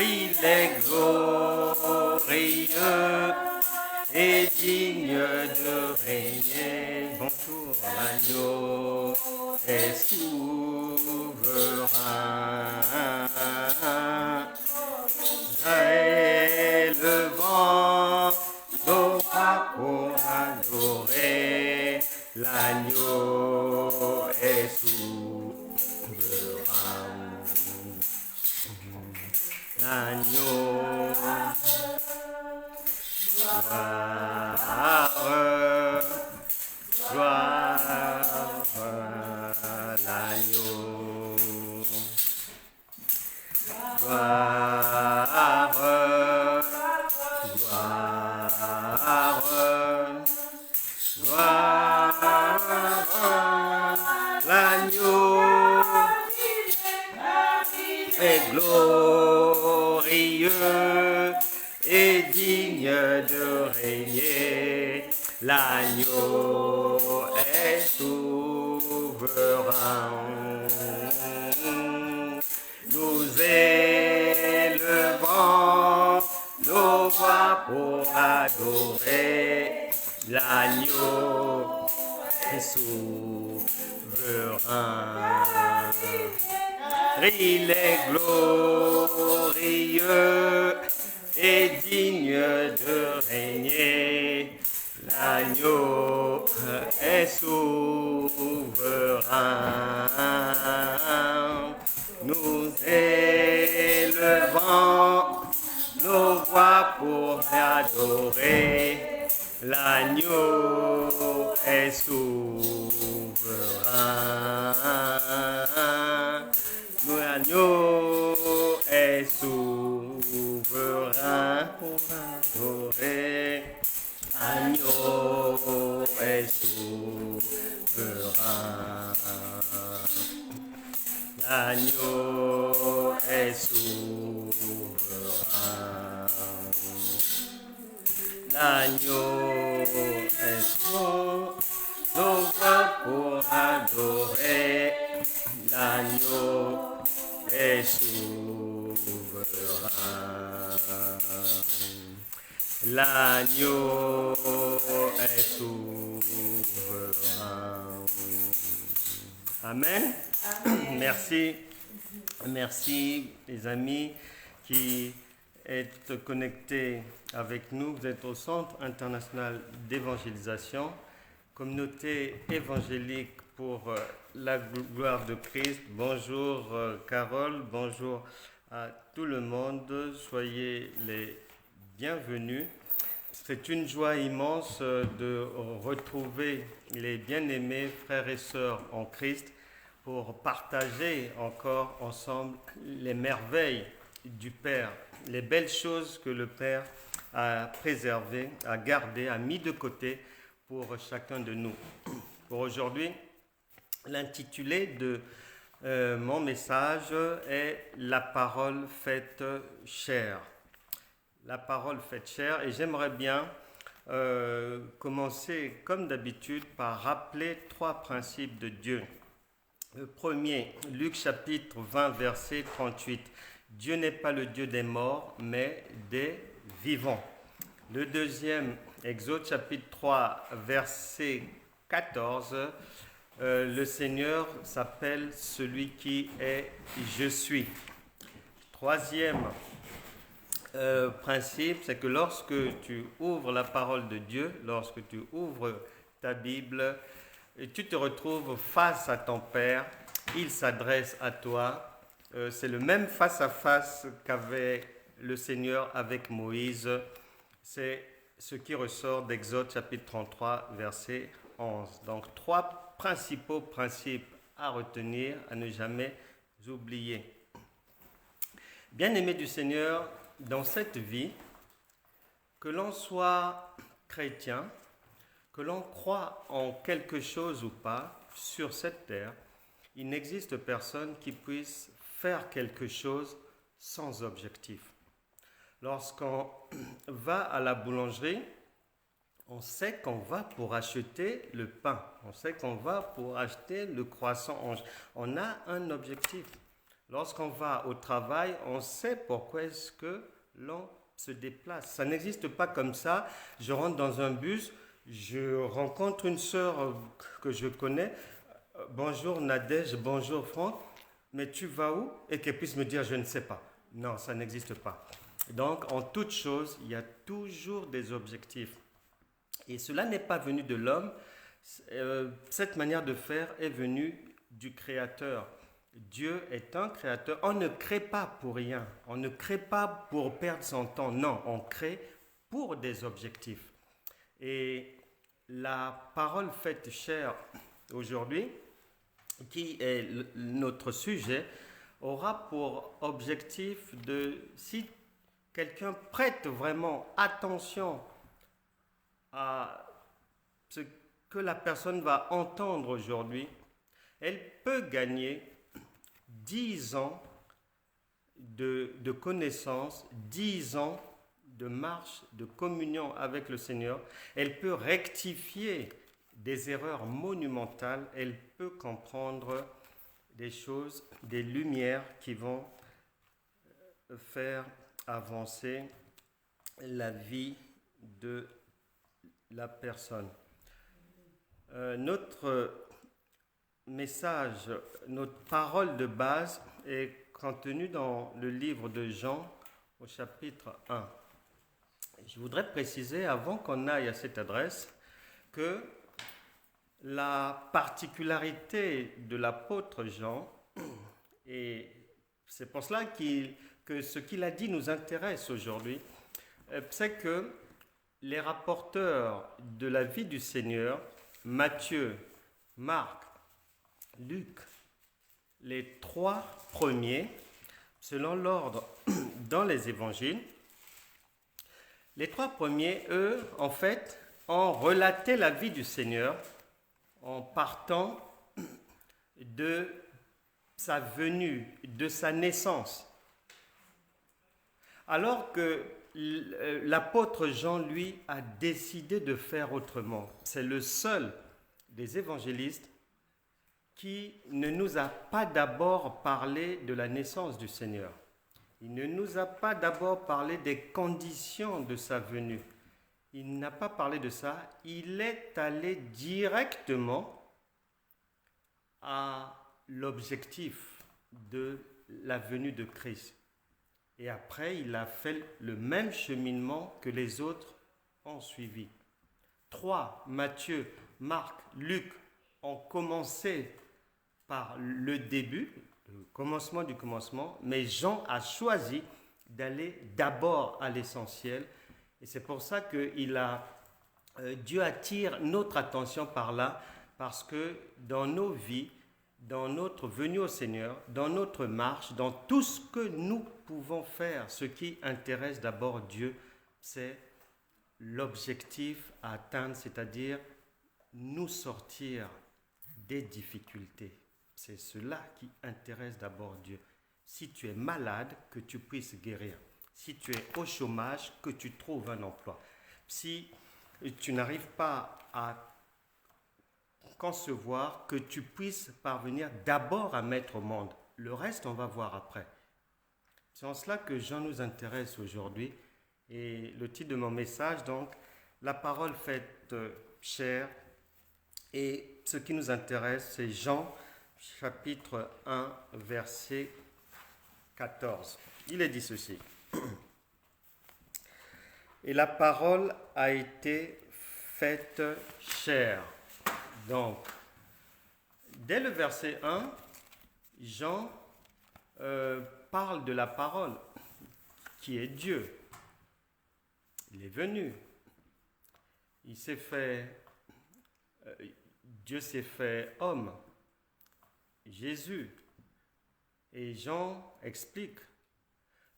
Il est glorieux et digne de régner. Bonjour, l'agneau est souverain. Élevant nos bras pour adorer, l'agneau est souverain. L'agneau, gloire, gloire, l'agneau, gloire, gloire, l'agneau est glorieux et digne de régner. L'agneau est souverain. Nous élevons nos voix pour adorer. L'agneau est souverain. Il est glorieux et digne de régner. L'agneau est souverain. Nous élevons nos voix pour adorer. L'agneau est souverain. L'agneau est souverain pour adorer. L'agneau est souverain. L'agneau est souverain. L'agneau est souverain pour adorer. L'agneau est souverain. L'agneau est souverain. Amen. Merci. Merci les amis qui êtes connectés avec nous. Vous êtes au Centre international d'évangélisation, communauté évangélique pour la gloire de Christ. Bonjour Carole, bonjour à tout le monde. Soyez les bienvenus. C'est une joie immense de retrouver les bien-aimés frères et sœurs en Christ pour partager encore ensemble les merveilles du Père, les belles choses que le Père a préservées, a gardées, a mis de côté pour chacun de nous. Pour aujourd'hui, l'intitulé de mon message est « La parole faite chair ». La parole faite chair, et j'aimerais bien commencer comme d'habitude par rappeler 3 principes de Dieu. Le premier, Luc chapitre 20, verset 38. Dieu n'est pas le Dieu des morts, mais des vivants. Le deuxième, Exode chapitre 3, verset 14. Le Seigneur s'appelle celui qui est « Je suis ». Troisième principe, c'est que lorsque tu ouvres la parole de Dieu, lorsque tu ouvres ta Bible, et tu te retrouves face à ton Père, il s'adresse à toi. C'est le même face-à-face qu'avait le Seigneur avec Moïse. C'est ce qui ressort d'Exode chapitre 33, verset 11. Donc, 3 principaux principes à retenir, à ne jamais oublier. Bien-aimés du Seigneur, dans cette vie, que l'on soit chrétien, que l'on croit en quelque chose ou pas, sur cette terre, il n'existe personne qui puisse faire quelque chose sans objectif. Lorsqu'on va à la boulangerie, on sait qu'on va pour acheter le pain, on sait qu'on va pour acheter le croissant. On a un objectif. Lorsqu'on va au travail, on sait pourquoi est-ce que l'on se déplace. Ça n'existe pas comme ça. Je rentre dans un bus, je rencontre une sœur que je connais. Bonjour Nadège, bonjour Franck, mais tu vas où? Et qu'elle puisse me dire je ne sais pas. Non, ça n'existe pas. Donc en toute chose, il y a toujours des objectifs. Et cela n'est pas venu de l'homme. Cette manière de faire est venue du Créateur. Dieu est un créateur. On ne crée pas pour rien. On ne crée pas pour perdre son temps. Non, on crée pour des objectifs. Et la parole faite chair aujourd'hui, qui est notre sujet, aura pour objectif de, si quelqu'un prête vraiment attention à ce que la personne va entendre aujourd'hui, elle peut gagner 10 ans de connaissance, 10 ans de marche, de communion avec le Seigneur. Elle peut rectifier des erreurs monumentales. Elle peut comprendre des choses, des lumières qui vont faire avancer la vie de la personne. Notre message, notre parole de base est contenue dans le livre de Jean au chapitre 1. Je voudrais préciser, avant qu'on aille à cette adresse, que la particularité de l'apôtre Jean, et c'est pour cela que ce qu'il a dit nous intéresse aujourd'hui, c'est que les rapporteurs de la vie du Seigneur, Matthieu, Marc, Luc, les 3 premiers, selon l'ordre dans les évangiles, les 3 premiers, eux, en fait, ont relaté la vie du Seigneur en partant de sa venue, de sa naissance. Alors que l'apôtre Jean, lui, a décidé de faire autrement. C'est le seul des évangélistes qui ne nous a pas d'abord parlé de la naissance du Seigneur. Il ne nous a pas d'abord parlé des conditions de sa venue. Il n'a pas parlé de ça. Il est allé directement à l'objectif de la venue de Christ. Et après, il a fait le même cheminement que les autres ont suivi. 3, Matthieu, Marc, Luc ont commencé par le début, le commencement du commencement, mais Jean a choisi d'aller d'abord à l'essentiel. Et c'est pour ça que Dieu attire notre attention par là, parce que dans nos vies, dans notre venue au Seigneur, dans notre marche, dans tout ce que nous pouvons faire, ce qui intéresse d'abord Dieu, c'est l'objectif à atteindre, c'est-à-dire nous sortir des difficultés. C'est cela qui intéresse d'abord Dieu. Si tu es malade, que tu puisses guérir. Si tu es au chômage, que tu trouves un emploi. Si tu n'arrives pas à concevoir, que tu puisses parvenir d'abord à mettre au monde. Le reste, on va voir après. C'est en cela que Jean nous intéresse aujourd'hui. Et le titre de mon message, donc, la parole faite chair. Et ce qui nous intéresse, c'est Jean, chapitre 1, verset 14. Il est dit ceci. Et la parole a été faite chair. Donc, dès le verset 1, Jean parle de la parole qui est Dieu. Il est venu. Il s'est fait, Dieu s'est fait homme, Jésus. Et Jean explique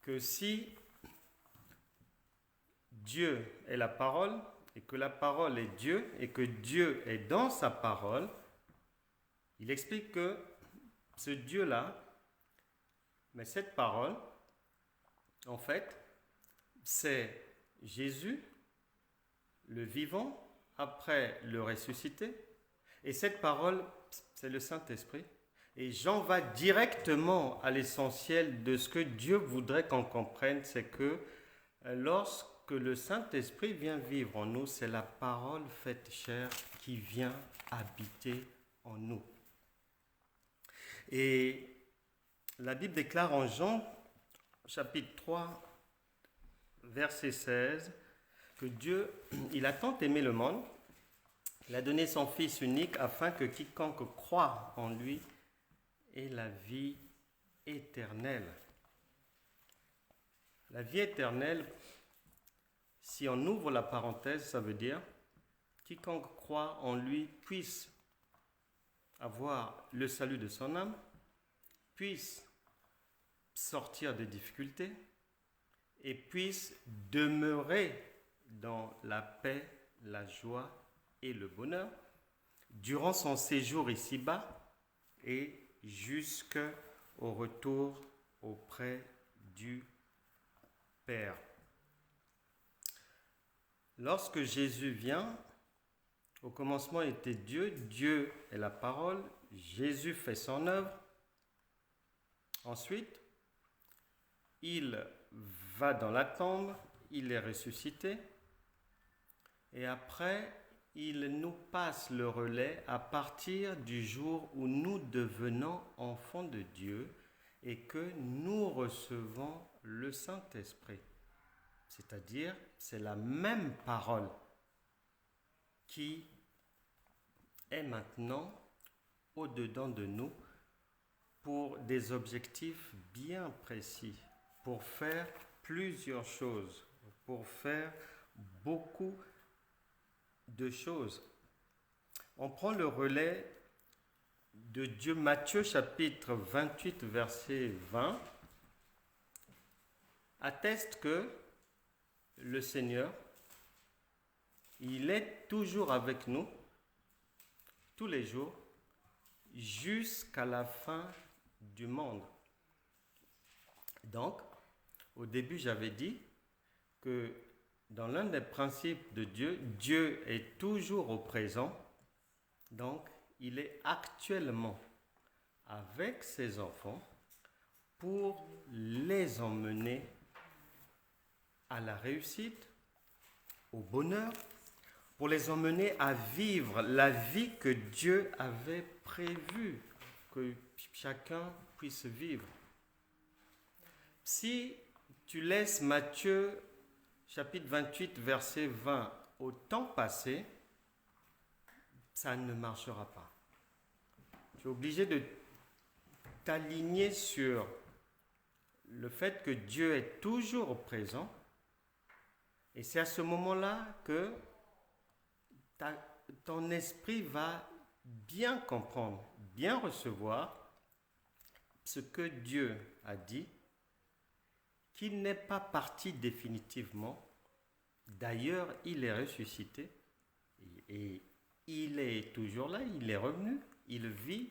que si Dieu est la parole, et que la parole est Dieu, et que Dieu est dans sa parole, il explique que ce Dieu-là, mais cette parole, en fait, c'est Jésus, le vivant, après le ressuscité, et cette parole, c'est le Saint-Esprit. Et Jean va directement à l'essentiel de ce que Dieu voudrait qu'on comprenne, c'est que lorsque le Saint-Esprit vient vivre en nous, c'est la parole faite chair qui vient habiter en nous. Et la Bible déclare en Jean, chapitre 3, verset 16, que Dieu, il a tant aimé le monde, il a donné son Fils unique afin que quiconque croit en lui ait la vie éternelle. La vie éternelle, si on ouvre la parenthèse, ça veut dire quiconque croit en lui puisse avoir le salut de son âme, puisse sortir des difficultés et puisse demeurer dans la paix, la joie et le bonheur durant son séjour ici-bas et jusqu'au retour auprès du Père. Lorsque Jésus vient, au commencement était Dieu, Dieu est la parole, Jésus fait son œuvre. Ensuite, il va dans la tombe, il est ressuscité. Et après, il nous passe le relais à partir du jour où nous devenons enfants de Dieu et que nous recevons le Saint-Esprit. C'est-à-dire, c'est la même parole qui est maintenant au-dedans de nous pour des objectifs bien précis, pour faire plusieurs choses, pour faire beaucoup de choses. On prend le relais de Dieu, Matthieu chapitre 28, verset 20, atteste que le Seigneur, il est toujours avec nous, tous les jours, jusqu'à la fin du monde. Donc, au début, j'avais dit que dans l'un des principes de Dieu, Dieu est toujours au présent. Donc, il est actuellement avec ses enfants pour les emmener à la réussite, au bonheur, pour les emmener à vivre la vie que Dieu avait prévue que chacun puisse vivre. Si tu laisses Matthieu chapitre 28, verset 20 au temps passé, ça ne marchera pas. Tu es obligé de t'aligner sur le fait que Dieu est toujours présent. Et c'est à ce moment-là que ton esprit va bien comprendre, bien recevoir ce que Dieu a dit, qu'il n'est pas parti définitivement. D'ailleurs, il est ressuscité et il est toujours là, il est revenu, il vit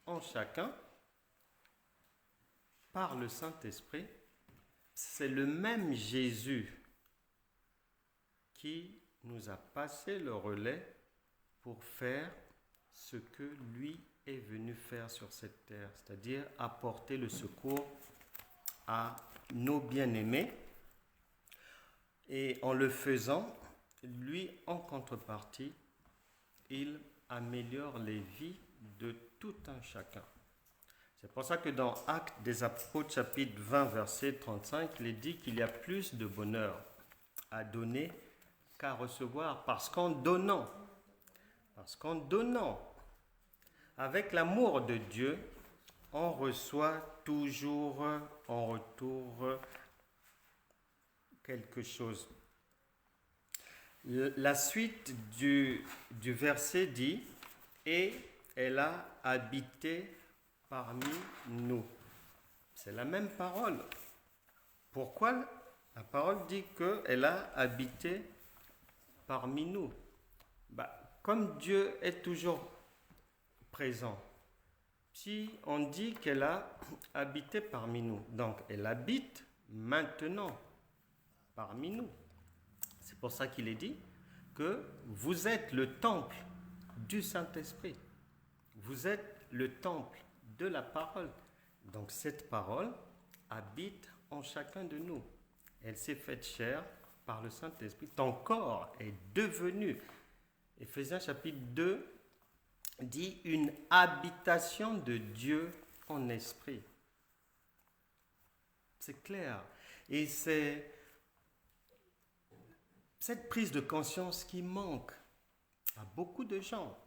en chacun par le Saint-Esprit. C'est le même Jésus qui nous a passé le relais pour faire ce que lui est venu faire sur cette terre, c'est-à-dire apporter le secours à nos bien-aimés. Et en le faisant, lui, en contrepartie, il améliore les vies de tout un chacun. C'est pour ça que dans Actes des Apôtres, chapitre 20, verset 35, il est dit qu'il y a plus de bonheur à donner qu'à recevoir, parce qu'en donnant, avec l'amour de Dieu, on reçoit toujours en retour quelque chose. La suite du verset dit « Et elle a habité parmi nous ». C'est la même parole. Pourquoi la parole dit qu'elle a habité parmi nous? Comme Dieu est toujours présent, si on dit qu'elle a habité parmi nous, donc elle habite maintenant parmi nous. C'est pour ça qu'il est dit que vous êtes le temple du Saint-Esprit. Vous êtes le temple de la parole. Donc cette parole habite en chacun de nous. Elle s'est faite chair par le Saint-Esprit. Ton corps est devenu, Éphésiens chapitre 2 dit, une habitation de Dieu en esprit. C'est clair. Et c'est cette prise de conscience qui manque à beaucoup de gens.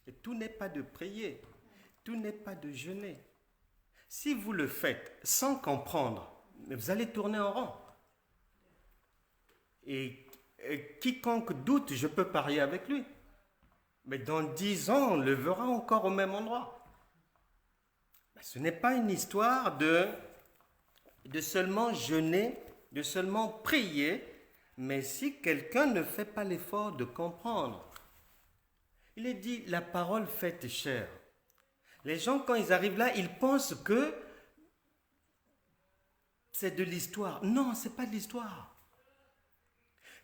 Et tout n'est pas de prier, tout n'est pas de jeûner. Si vous le faites sans comprendre, vous allez tourner en rond. Et quiconque doute, je peux parier avec lui. Mais dans 10 ans, on le verra encore au même endroit. Mais ce n'est pas une histoire de seulement jeûner, de seulement prier, mais si quelqu'un ne fait pas l'effort de comprendre. Il est dit, la parole faite chair. Les gens, quand ils arrivent là, ils pensent que c'est de l'histoire. Non, ce n'est pas de l'histoire.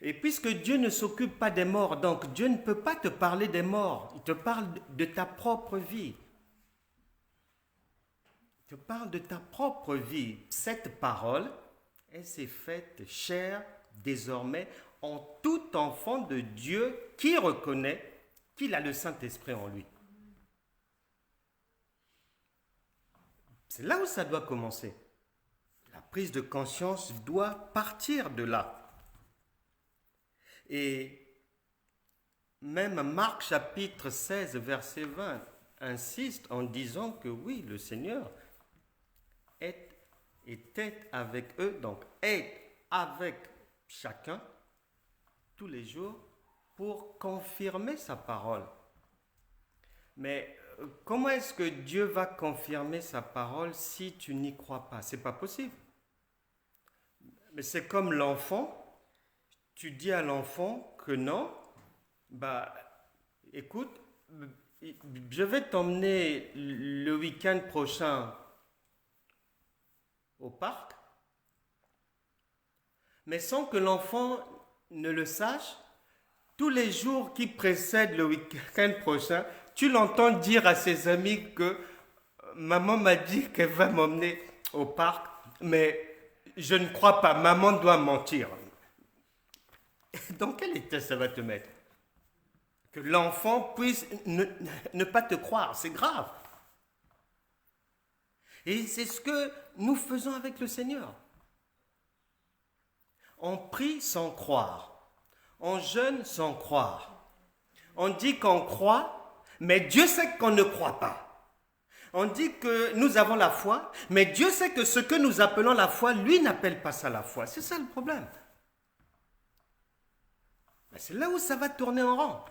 Et puisque Dieu ne s'occupe pas des morts, donc Dieu ne peut pas te parler des morts. Il te parle de ta propre vie. Il te parle de ta propre vie. Cette parole, elle s'est faite chair désormais en tout enfant de Dieu qui reconnaît qu'il a le Saint-Esprit en lui. C'est là où ça doit commencer. La prise de conscience doit partir de là. Et même Marc chapitre 16, verset 20, insiste en disant que oui, le Seigneur était avec eux, donc est avec chacun tous les jours pour confirmer sa parole. Mais comment est-ce que Dieu va confirmer sa parole si tu n'y crois pas? C'est pas possible. Mais c'est comme l'enfant. Tu dis à l'enfant que non, écoute, je vais t'emmener le week-end prochain au parc, mais sans que l'enfant ne le sache, tous les jours qui précèdent le week-end prochain, tu l'entends dire à ses amis que maman m'a dit qu'elle va m'emmener au parc, mais je ne crois pas, maman doit mentir. Dans quel état ça va te mettre? Que l'enfant puisse ne pas te croire, c'est grave. Et c'est ce que nous faisons avec le Seigneur. On prie sans croire, on jeûne sans croire. On dit qu'on croit, mais Dieu sait qu'on ne croit pas. On dit que nous avons la foi, mais Dieu sait que ce que nous appelons la foi, lui n'appelle pas ça la foi. C'est ça le problème. C'est là où ça va tourner en rond.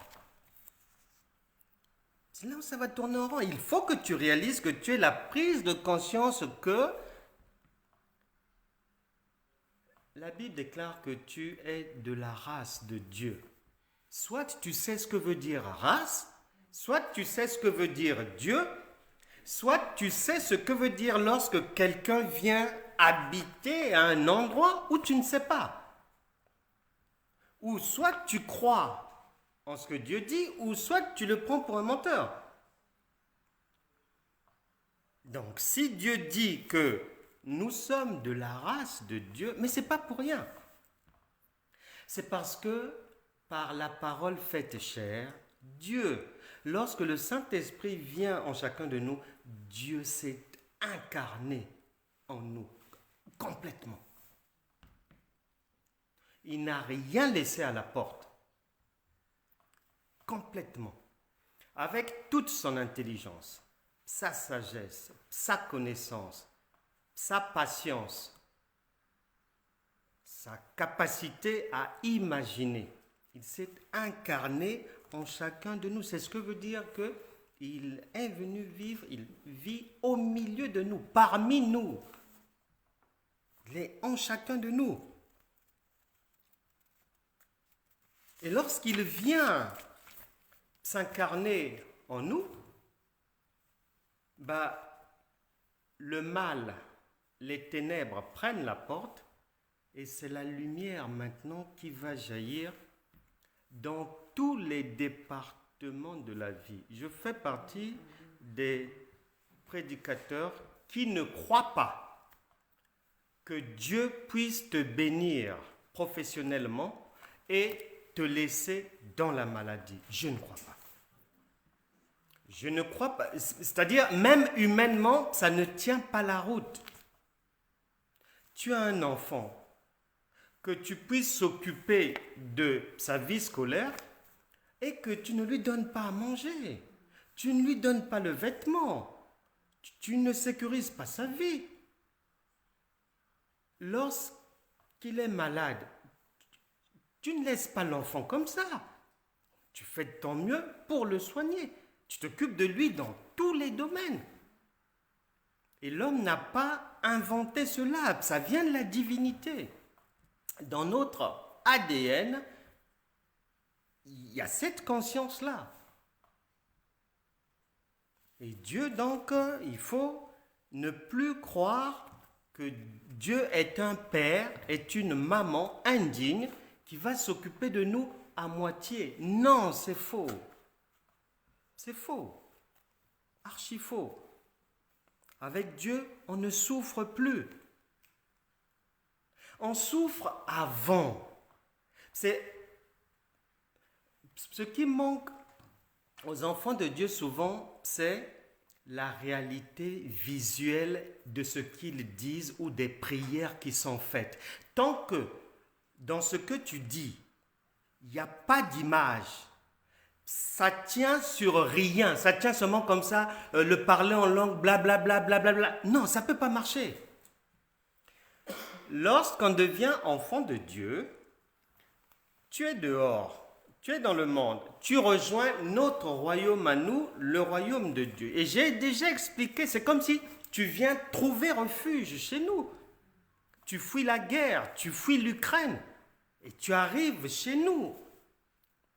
C'est là où ça va tourner en rond. Il faut que tu réalises que tu aies la prise de conscience que la Bible déclare que tu es de la race de Dieu. Soit tu sais ce que veut dire race, soit tu sais ce que veut dire Dieu, soit tu sais ce que veut dire lorsque quelqu'un vient habiter à un endroit où tu ne sais pas. Ou soit tu crois en ce que Dieu dit, ou soit tu le prends pour un menteur. Donc, si Dieu dit que nous sommes de la race de Dieu, mais ce n'est pas pour rien. C'est parce que, par la parole faite chair, Dieu, lorsque le Saint-Esprit vient en chacun de nous, Dieu s'est incarné en nous, complètement. Il n'a rien laissé à la porte. Complètement. Avec toute son intelligence, sa sagesse, sa connaissance, sa patience, sa capacité à imaginer. Il s'est incarné en chacun de nous. C'est ce que veut dire qu'il est venu vivre, il vit au milieu de nous, parmi nous. Il est en chacun de nous. Et lorsqu'il vient s'incarner en nous, le mal, les ténèbres prennent la porte et c'est la lumière maintenant qui va jaillir dans tous les départements de la vie. Je fais partie des prédicateur qui ne croit pas que Dieu puisse te bénir professionnellement et te laisser dans la maladie. Je ne crois pas. Je ne crois pas. C'est-à-dire, même humainement, ça ne tient pas la route. Tu as un enfant, que tu puisses s'occuper de sa vie scolaire et que tu ne lui donnes pas à manger. Tu ne lui donnes pas le vêtement. Tu ne sécurises pas sa vie. Lorsqu'il est malade, tu ne laisses pas l'enfant comme ça. Tu fais de ton mieux pour le soigner. Tu t'occupes de lui dans tous les domaines. Et l'homme n'a pas inventé cela. Ça vient de la divinité. Dans notre ADN, il y a cette conscience-là. Et Dieu, donc, il faut ne plus croire que Dieu est un père, est une maman indigne qui va s'occuper de nous à moitié. Non, c'est faux. C'est faux. Archi faux. Avec Dieu, on ne souffre plus. On souffre avant. C'est ce qui manque aux enfants de Dieu souvent, c'est la réalité visuelle de ce qu'ils disent ou des prières qui sont faites. Tant que dans ce que tu dis, il n'y a pas d'image, ça tient sur rien, ça tient seulement comme ça, le parler en langue, blablabla, blablabla. Non, ça ne peut pas marcher. Lorsqu'on devient enfant de Dieu, tu es dehors. Tu es dans le monde, tu rejoins notre royaume à nous, le royaume de Dieu. Et j'ai déjà expliqué, c'est comme si tu viens trouver refuge chez nous. Tu fuis la guerre, tu fuis l'Ukraine et tu arrives chez nous.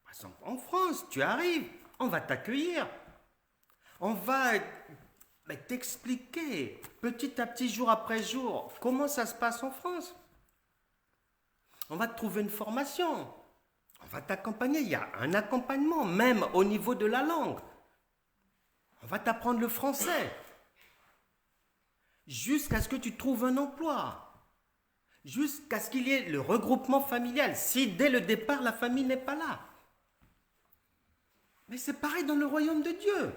Par exemple, en France, tu arrives, on va t'accueillir. On va t'expliquer petit à petit, jour après jour, comment ça se passe en France. On va te trouver une formation. On va t'accompagner, il y a un accompagnement, même au niveau de la langue. On va t'apprendre le français. Jusqu'à ce que tu trouves un emploi. Jusqu'à ce qu'il y ait le regroupement familial, si dès le départ, la famille n'est pas là. Mais c'est pareil dans le royaume de Dieu.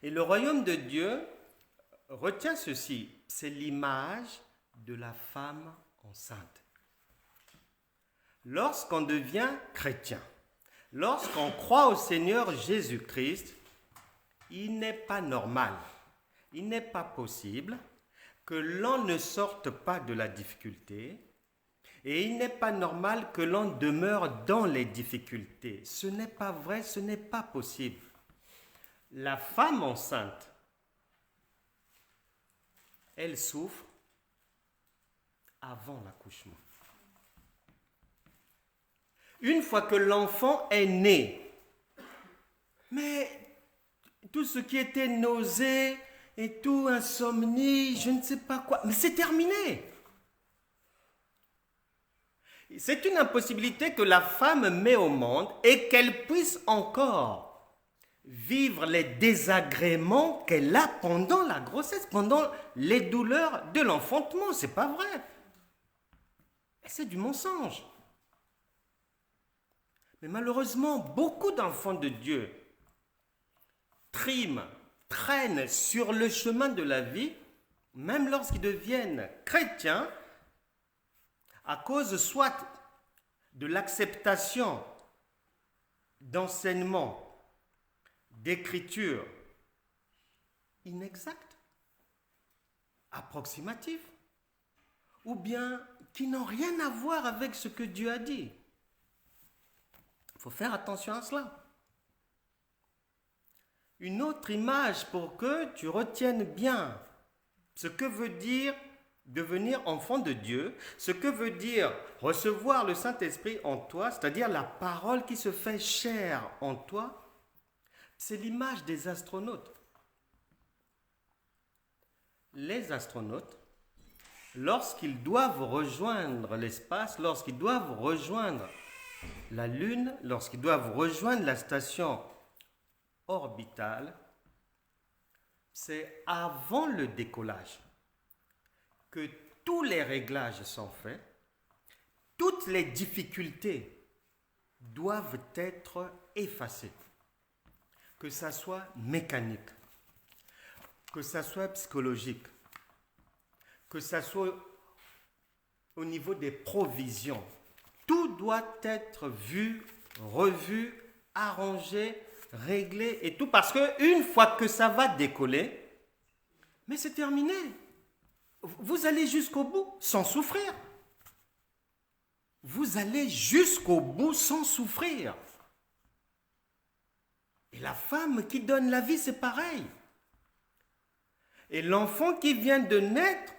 Et le royaume de Dieu retient ceci, c'est l'image de la femme enceinte. Lorsqu'on devient chrétien, lorsqu'on croit au Seigneur Jésus-Christ, il n'est pas normal, il n'est pas possible que l'on ne sorte pas de la difficulté et il n'est pas normal que l'on demeure dans les difficultés. Ce n'est pas vrai, ce n'est pas possible. La femme enceinte, elle souffre avant l'accouchement. Une fois que l'enfant est né, mais tout ce qui était nausée et tout, insomnie, je ne sais pas quoi, mais c'est terminé. C'est une impossibilité que la femme met au monde et qu'elle puisse encore vivre les désagréments qu'elle a pendant la grossesse, pendant les douleurs de l'enfantement. C'est pas vrai. C'est du mensonge. Mais malheureusement, beaucoup d'enfants de Dieu traînent sur le chemin de la vie, même lorsqu'ils deviennent chrétiens, à cause soit de l'acceptation d'enseignements, d'écritures inexactes, approximatifs, ou bien qui n'ont rien à voir avec ce que Dieu a dit. Il faut faire attention à cela. Une autre image pour que tu retiennes bien ce que veut dire devenir enfant de Dieu, ce que veut dire recevoir le Saint-Esprit en toi, c'est-à-dire la parole qui se fait chair en toi, c'est l'image des astronautes. Les astronautes, lorsqu'ils doivent rejoindre l'espace, lorsqu'ils doivent rejoindre la Lune, lorsqu'ils doivent rejoindre la station orbitale, c'est avant le décollage que tous les réglages sont faits, toutes les difficultés doivent être effacées, que ça soit mécanique, que ça soit psychologique, que ça soit au niveau des provisions. Tout doit être vu, revu, arrangé, réglé et tout, parce qu'une fois que ça va décoller, mais c'est terminé. Vous allez jusqu'au bout sans souffrir. Vous allez jusqu'au bout sans souffrir. Et la femme qui donne la vie, c'est pareil. Et l'enfant qui vient de naître,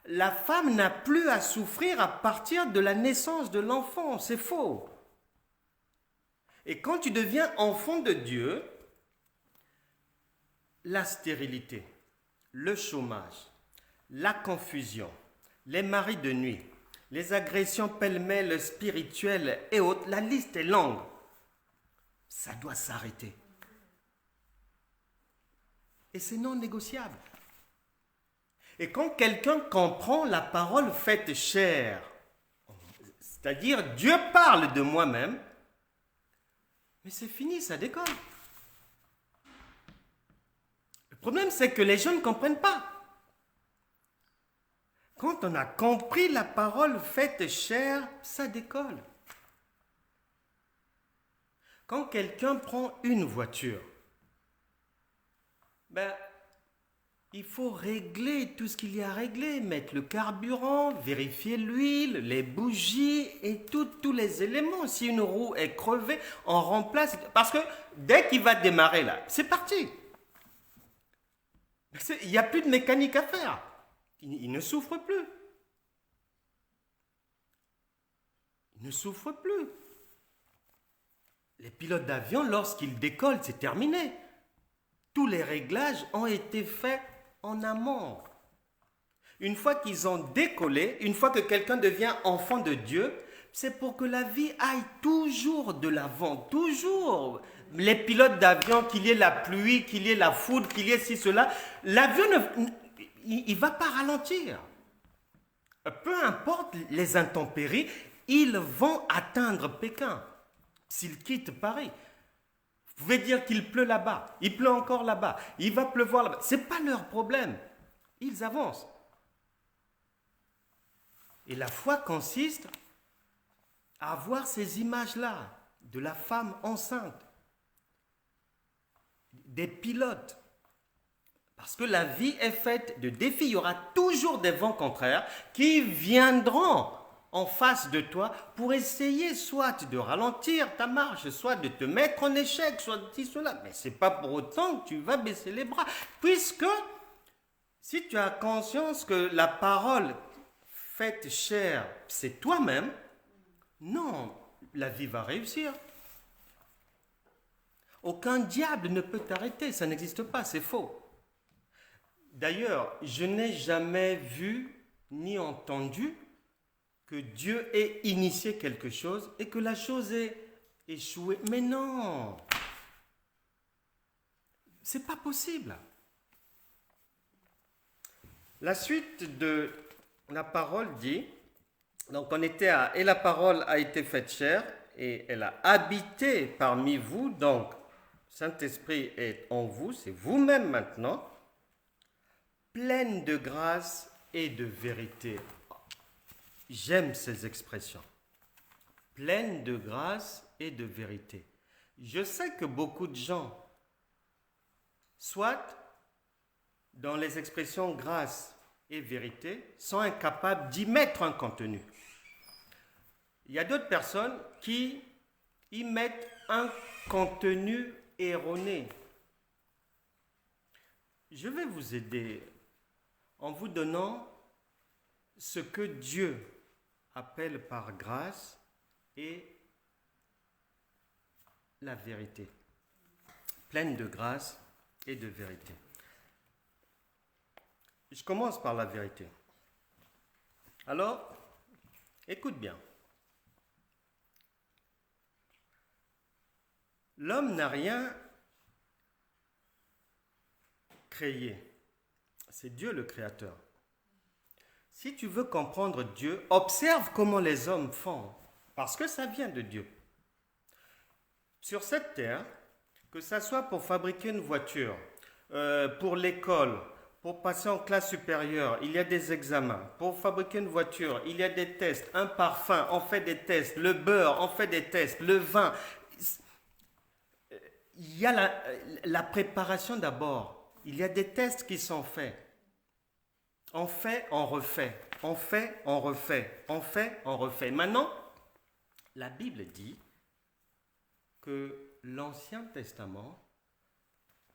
la femme n'a plus à souffrir à partir de la naissance de l'enfant. C'est faux. Et quand tu deviens enfant de Dieu, la stérilité, le chômage, la confusion, les maris de nuit, les agressions pêle-mêle spirituelles et autres, la liste est longue. Ça doit s'arrêter. Et c'est non négociable. Et quand quelqu'un comprend la parole faite chair, c'est-à-dire Dieu parle de moi-même, mais c'est fini, ça décolle. Le problème, c'est que les gens ne comprennent pas. Quand on a compris la parole faite chair, ça décolle. Quand quelqu'un prend une voiture, il faut régler tout ce qu'il y a à régler, mettre le carburant, vérifier l'huile, les bougies et tous les éléments. Si une roue est crevée, on remplace. Parce que dès qu'il va démarrer là, c'est parti. Il n'y a plus de mécanique à faire. Il ne souffre plus. Il ne souffre plus. Les pilotes d'avion, lorsqu'ils décollent, c'est terminé. Tous les réglages ont été faits en amont. Une fois qu'ils ont décollé, une fois que quelqu'un devient enfant de Dieu, c'est pour que la vie aille toujours de l'avant, toujours. Les pilotes d'avion, qu'il y ait la pluie, qu'il y ait la foudre, qu'il y ait ci, cela, l'avion, il ne va pas ralentir. Peu importe les intempéries, ils vont atteindre Pékin s'ils quittent Paris. Vous pouvez dire qu'il pleut là-bas, il pleut encore là-bas, il va pleuvoir là-bas. Ce n'est pas leur problème. Ils avancent. Et la foi consiste à voir ces images-là de la femme enceinte, des pilotes. Parce que la vie est faite de défis. Il y aura toujours des vents contraires qui viendront en face de toi pour essayer soit de ralentir ta marche, soit de te mettre en échec, soit de cela. Mais ce n'est pas pour autant que tu vas baisser les bras. Puisque si tu as conscience que la parole faite chair, c'est toi-même, non, la vie va réussir. Aucun diable ne peut t'arrêter, ça n'existe pas, c'est faux. D'ailleurs, je n'ai jamais vu ni entendu que Dieu ait initié quelque chose et que la chose ait échoué. Mais non, c'est pas possible. La suite de la parole dit, donc on était à, et la parole a été faite chair et elle a habité parmi vous, donc Saint-Esprit est en vous, c'est vous-même maintenant, pleine de grâce et de vérité. J'aime ces expressions. Pleine de grâce et de vérité. Je sais que beaucoup de gens, soit dans les expressions grâce et vérité, sont incapables d'y mettre un contenu. Il y a d'autres personnes qui y mettent un contenu erroné. Je vais vous aider en vous donnant ce que Dieu appelle par grâce et la vérité. Pleine de grâce et de vérité. Je commence par la vérité. Alors, écoute bien. L'homme n'a rien créé. C'est Dieu le créateur. Si tu veux comprendre Dieu, observe comment les hommes font, parce que ça vient de Dieu. Sur cette terre, que ça soit pour fabriquer une voiture, pour l'école, pour passer en classe supérieure, il y a des examens. Pour fabriquer une voiture, il y a des tests. Un parfum, on fait des tests. Le beurre, on fait des tests. Le vin. Il y a la préparation d'abord. Il y a des tests qui sont faits. On fait, on refait. On fait, on refait. On fait, on refait. Maintenant, la Bible dit que l'Ancien Testament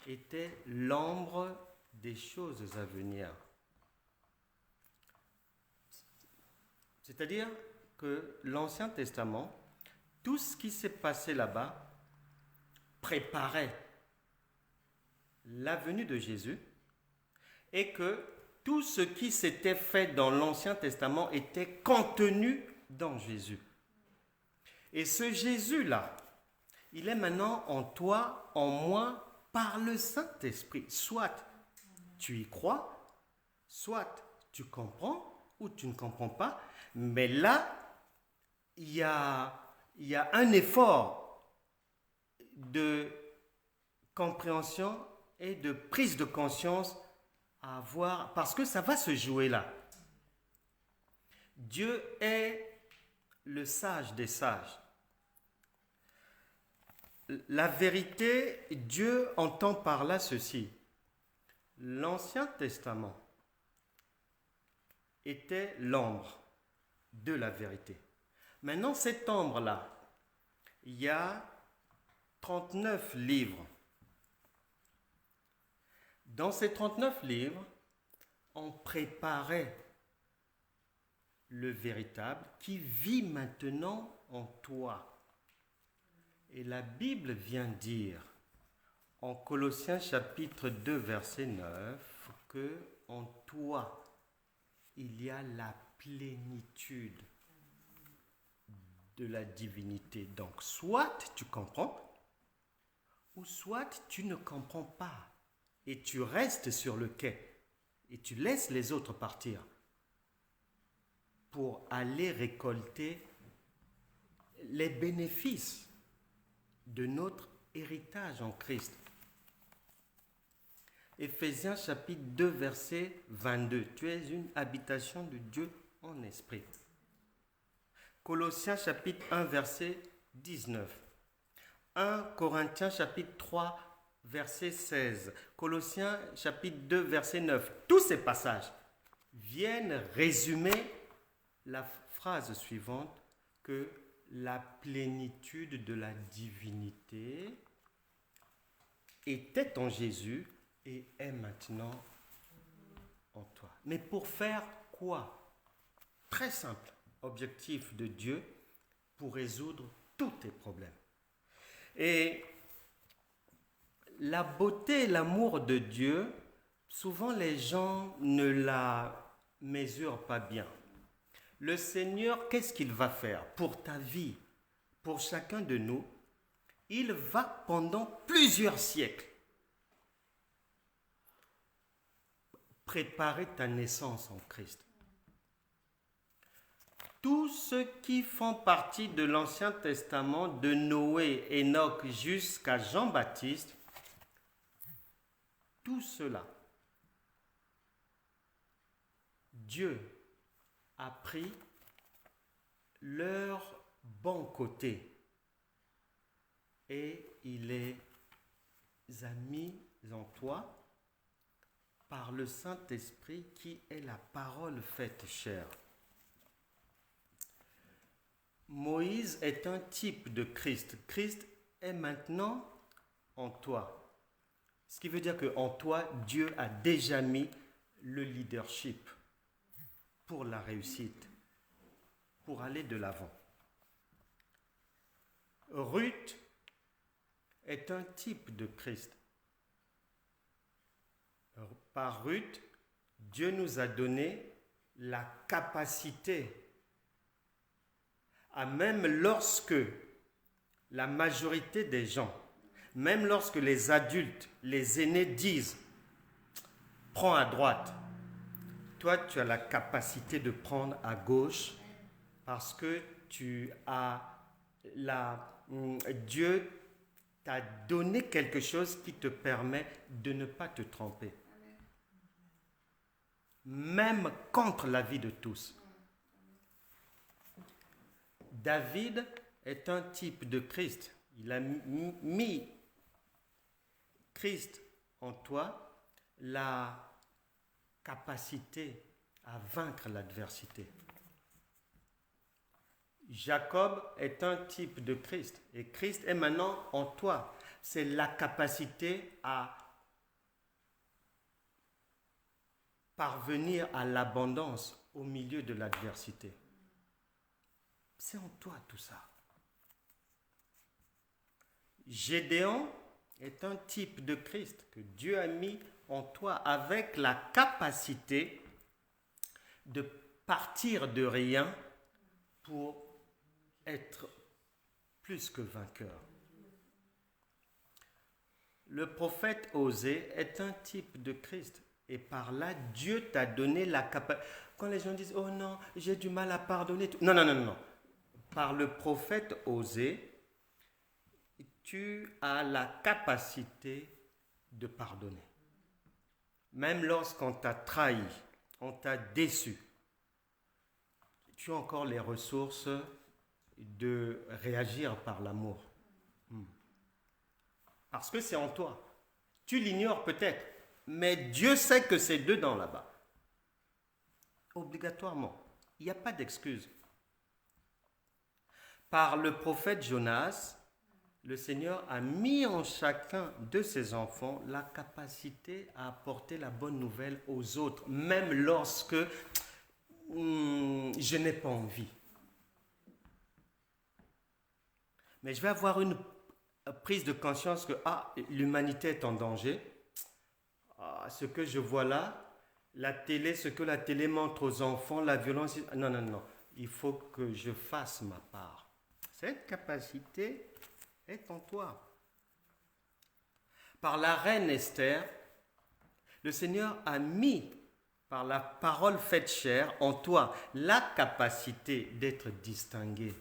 était l'ombre des choses à venir. C'est-à-dire que l'Ancien Testament, tout ce qui s'est passé là-bas, préparait la venue de Jésus et que tout ce qui s'était fait dans l'Ancien Testament était contenu dans Jésus. Et ce Jésus-là, il est maintenant en toi, en moi, par le Saint-Esprit. Soit tu y crois, soit tu comprends ou tu ne comprends pas. Mais là, il y a un effort de compréhension et de prise de conscience à avoir, parce que ça va se jouer là. Dieu est le sage des sages. La vérité, Dieu entend par là ceci. L'Ancien Testament était l'ombre de la vérité. Maintenant, cette ombre-là, il y a 39 livres. Dans ces 39 livres, on préparait le véritable qui vit maintenant en toi. Et la Bible vient dire en Colossiens chapitre 2 verset 9 que en toi il y a la plénitude de la divinité. Donc soit tu comprends ou soit tu ne comprends pas et tu restes sur le quai et tu laisses les autres partir pour aller récolter les bénéfices de notre héritage en Christ. Éphésiens chapitre 2 verset 22. Tu es une habitation de Dieu en esprit. Colossiens chapitre 1 verset 19. 1 Corinthiens chapitre 3 verset 16. Colossiens chapitre 2 verset 9. Tous ces passages viennent résumer la phrase suivante que la plénitude de la divinité était en Jésus et est maintenant en toi. Mais pour faire quoi? Très simple, objectif de Dieu pour résoudre tous tes problèmes. Et la beauté et l'amour de Dieu, souvent les gens ne la mesurent pas bien. Le Seigneur, qu'est-ce qu'il va faire pour ta vie, pour chacun de nous? Il va pendant plusieurs siècles préparer ta naissance en Christ. Tous ceux qui font partie de l'Ancien Testament, de Noé, Enoch jusqu'à Jean-Baptiste, tout cela, Dieu a pris leur bon côté et il les a mis en toi par le Saint-Esprit qui est la parole faite chair. Moïse est un type de Christ. Christ est maintenant en toi. Ce qui veut dire qu'en toi, Dieu a déjà mis le leadership pour la réussite, pour aller de l'avant. Ruth est un type de Christ. Par Ruth, Dieu nous a donné la capacité à, même lorsque la majorité des gens, même lorsque les adultes, les aînés disent prends à droite. Toi, tu as la capacité de prendre à gauche parce que Dieu t'a donné quelque chose qui te permet de ne pas te tromper. Même contre l'avis de tous. David est un type de Christ. Il a mis Christ en toi, la capacité à vaincre l'adversité. Jacob est un type de Christ et Christ est maintenant en toi. C'est la capacité à parvenir à l'abondance au milieu de l'adversité. C'est en toi tout ça. Gédéon est un type de Christ que Dieu a mis en toi avec la capacité de partir de rien pour être plus que vainqueur. Le prophète Osée est un type de Christ et par là, Dieu t'a donné la capacité. Quand les gens disent « Oh non, j'ai du mal à pardonner », non. Par le prophète Osée, tu as la capacité de pardonner. Même lorsqu'on t'a trahi, on t'a déçu, tu as encore les ressources de réagir par l'amour. Parce que c'est en toi. Tu l'ignores peut-être, mais Dieu sait que c'est dedans là-bas. Obligatoirement. Il n'y a pas d'excuse. Par le prophète Jonas, le Seigneur a mis en chacun de ses enfants la capacité à apporter la bonne nouvelle aux autres, même lorsque je n'ai pas envie. Mais je vais avoir une prise de conscience que l'humanité est en danger. Ce que je vois là, la télé, ce que la télé montre aux enfants, la violence. Non. Il faut que je fasse ma part. Cette capacité est en toi. Par la reine Esther, le Seigneur a mis, par la parole faite chair, en toi la capacité d'être distingué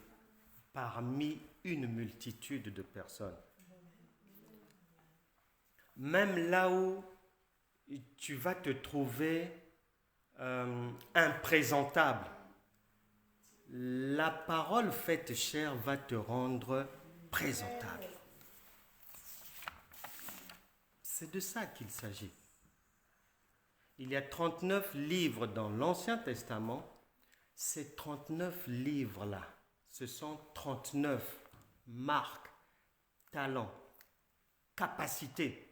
parmi une multitude de personnes. Même là où tu vas te trouver imprésentable, la parole faite chair va te rendre présentable. C'est de ça qu'il s'agit. Il y a 39 livres dans l'Ancien Testament. Ces 39 livres-là, ce sont 39 marques, talents, capacités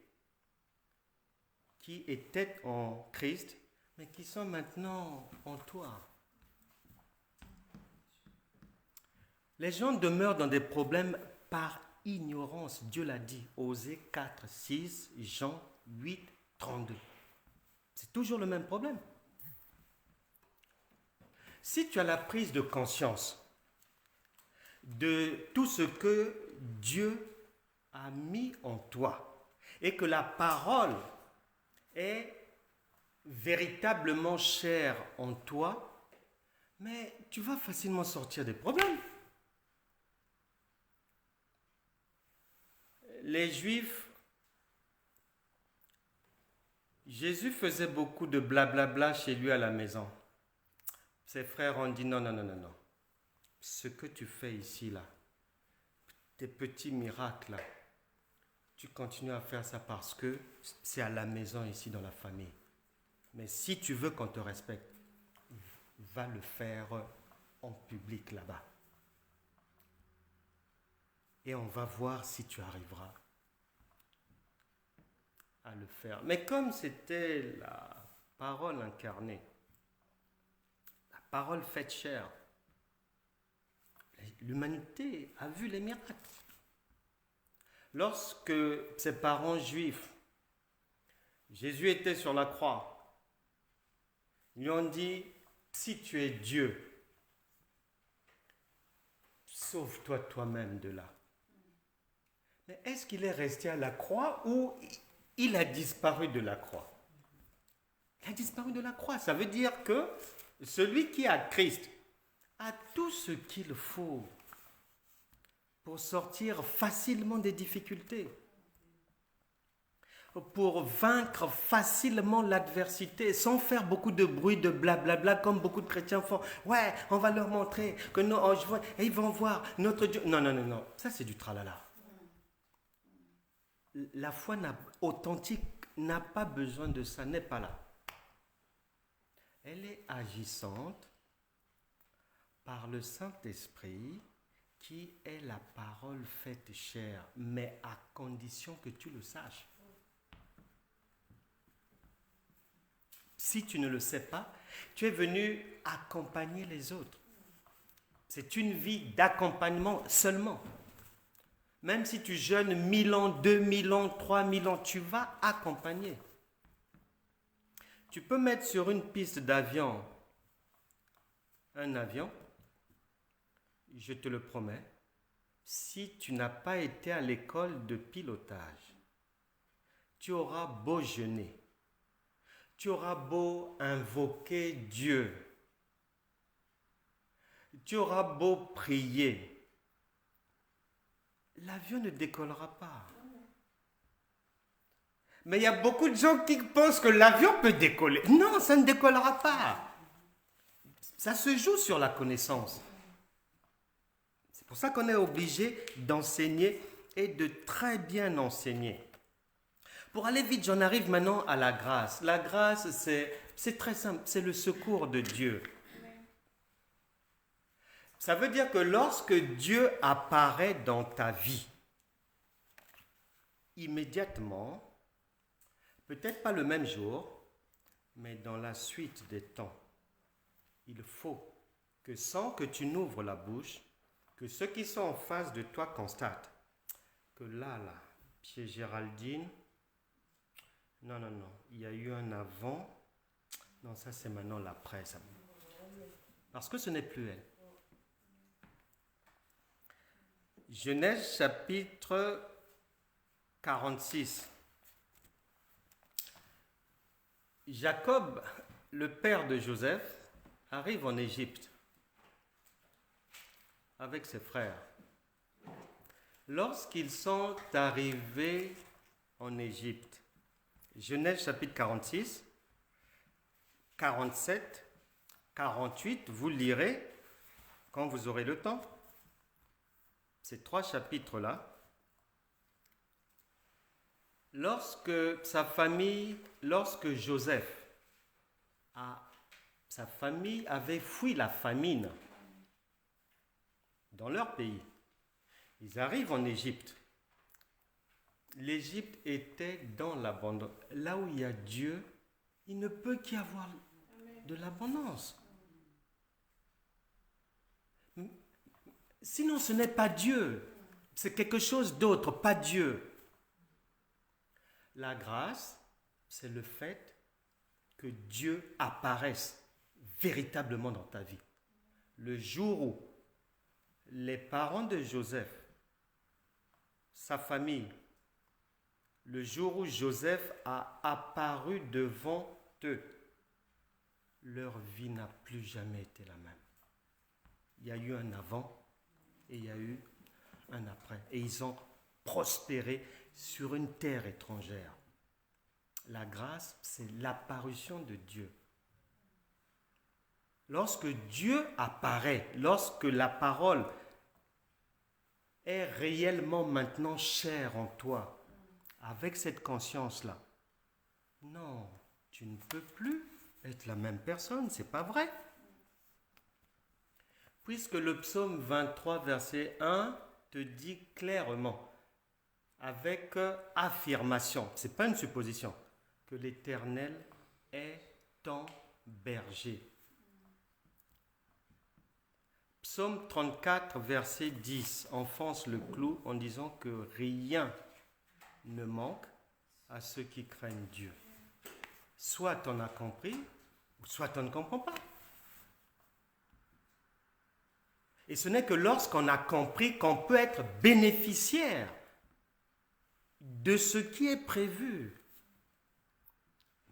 qui étaient en Christ, mais qui sont maintenant en toi. Les gens demeurent dans des problèmes par ignorance. Dieu l'a dit, Osée 4, 6, Jean 8, 32. C'est toujours le même problème. Si tu as la prise de conscience de tout ce que Dieu a mis en toi et que la parole est véritablement chère en toi, mais tu vas facilement sortir des problèmes. Les Juifs, Jésus faisait beaucoup de blablabla chez lui à la maison. Ses frères ont dit non. Ce que tu fais ici, là, tes petits miracles, là, tu continues à faire ça parce que c'est à la maison ici dans la famille. Mais si tu veux qu'on te respecte, va le faire en public là-bas. Et on va voir si tu arriveras à le faire. Mais comme c'était la parole incarnée, la parole faite chair, l'humanité a vu les miracles. Lorsque ses parents juifs, Jésus était sur la croix, ils lui ont dit, si tu es Dieu, sauve-toi toi-même de là. Mais est-ce qu'il est resté à la croix ou il a disparu de la croix? Il a disparu de la croix. Ça veut dire que celui qui a Christ a tout ce qu'il faut pour sortir facilement des difficultés, pour vaincre facilement l'adversité, sans faire beaucoup de bruit, de blablabla, comme beaucoup de chrétiens font. Ouais, on va leur montrer que nous, et ils vont voir notre Dieu. Non, non, non, non. Ça, c'est du tralala. La foi authentique n'a pas besoin de ça, n'est pas là. Elle est agissante par le Saint-Esprit qui est la parole faite chair, mais à condition que tu le saches. Si tu ne le sais pas, tu es venu accompagner les autres. C'est une vie d'accompagnement seulement. Même si tu jeûnes 1000 ans, 2000 ans, 3000 ans, tu vas accompagner. Tu peux mettre sur une piste d'avion un avion, je te le promets, si tu n'as pas été à l'école de pilotage, tu auras beau jeûner, tu auras beau invoquer Dieu, tu auras beau prier, l'avion ne décollera pas. Mais il y a beaucoup de gens qui pensent que l'avion peut décoller. Non, ça ne décollera pas. Ça se joue sur la connaissance. C'est pour ça qu'on est obligé d'enseigner et de très bien enseigner. Pour aller vite, j'en arrive maintenant à la grâce. La grâce, c'est très simple, c'est le secours de Dieu. Ça veut dire que lorsque Dieu apparaît dans ta vie, immédiatement, peut-être pas le même jour, mais dans la suite des temps, il faut que sans que tu n'ouvres la bouche, que ceux qui sont en face de toi constatent que là, Pierre Géraldine, non, il y a eu un avant, non, ça c'est maintenant l'après, ça. Parce que ce n'est plus elle. Genèse chapitre 46. Jacob, le père de Joseph, arrive en Égypte avec ses frères. Lorsqu'ils sont arrivés en Égypte, Genèse chapitre 46, 47, 48, vous le lirez quand vous aurez le temps. Ces 3 chapitres-là. Lorsque Joseph, sa famille avait fui la famine dans leur pays, ils arrivent en Égypte. L'Égypte était dans l'abondance. Là où il y a Dieu, il ne peut qu'y avoir de l'abondance. Sinon, ce n'est pas Dieu. C'est quelque chose d'autre, pas Dieu. La grâce, c'est le fait que Dieu apparaisse véritablement dans ta vie. Le jour où les parents de Joseph, sa famille, le jour où Joseph a apparu devant eux, leur vie n'a plus jamais été la même. Il y a eu un avant et il y a eu un après. Et ils ont prospéré sur une terre étrangère. La grâce, c'est l'apparition de Dieu. Lorsque Dieu apparaît, lorsque la parole est réellement maintenant chère en toi, avec cette conscience-là, non, tu ne peux plus être la même personne, c'est pas vrai. Puisque le psaume 23, verset 1, te dit clairement, avec affirmation, ce n'est pas une supposition, que l'Éternel est ton berger. Psaume 34, verset 10, enfonce le clou en disant que rien ne manque à ceux qui craignent Dieu. Soit tu en as compris, ou soit tu ne comprends pas. Et ce n'est que lorsqu'on a compris qu'on peut être bénéficiaire de ce qui est prévu.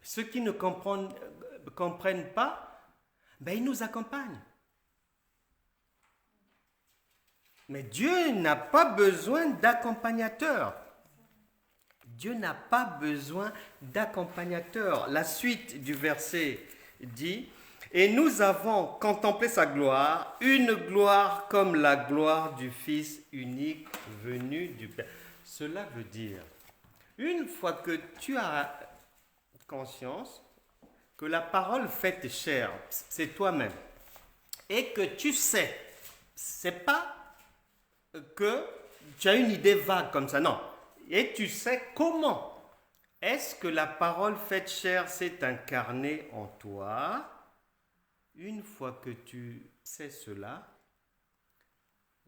Ceux qui ne comprennent pas, ils nous accompagnent. Mais Dieu n'a pas besoin d'accompagnateur. Dieu n'a pas besoin d'accompagnateur. La suite du verset dit, « Et nous avons contemplé sa gloire, une gloire comme la gloire du Fils unique venu du Père. » Cela veut dire, une fois que tu as conscience que la parole faite chair, c'est toi-même, et que tu sais, c'est pas que tu as une idée vague comme ça, non. Et tu sais comment est-ce que la parole faite chair s'est incarnée en toi. Une fois que tu sais cela,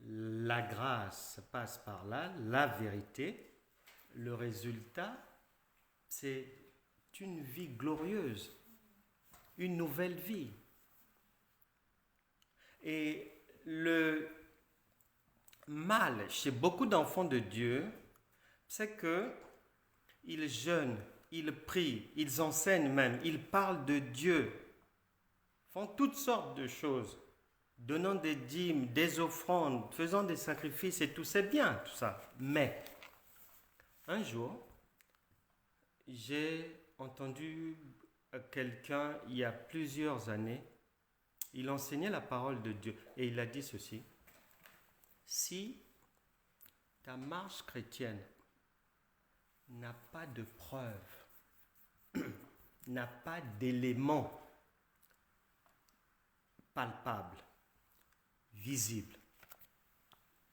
la grâce passe par là, la vérité. Le résultat, c'est une vie glorieuse, une nouvelle vie. Et le mal chez beaucoup d'enfants de Dieu, c'est qu'ils jeûnent, ils prient, ils enseignent même, ils parlent de Dieu, font toutes sortes de choses, donnant des dîmes, des offrandes, faisant des sacrifices et tout, c'est bien tout ça. Mais un jour, j'ai entendu quelqu'un il y a plusieurs années, il enseignait la parole de Dieu et il a dit ceci: si ta marche chrétienne n'a pas de preuves, n'a pas d'éléments palpables, visibles,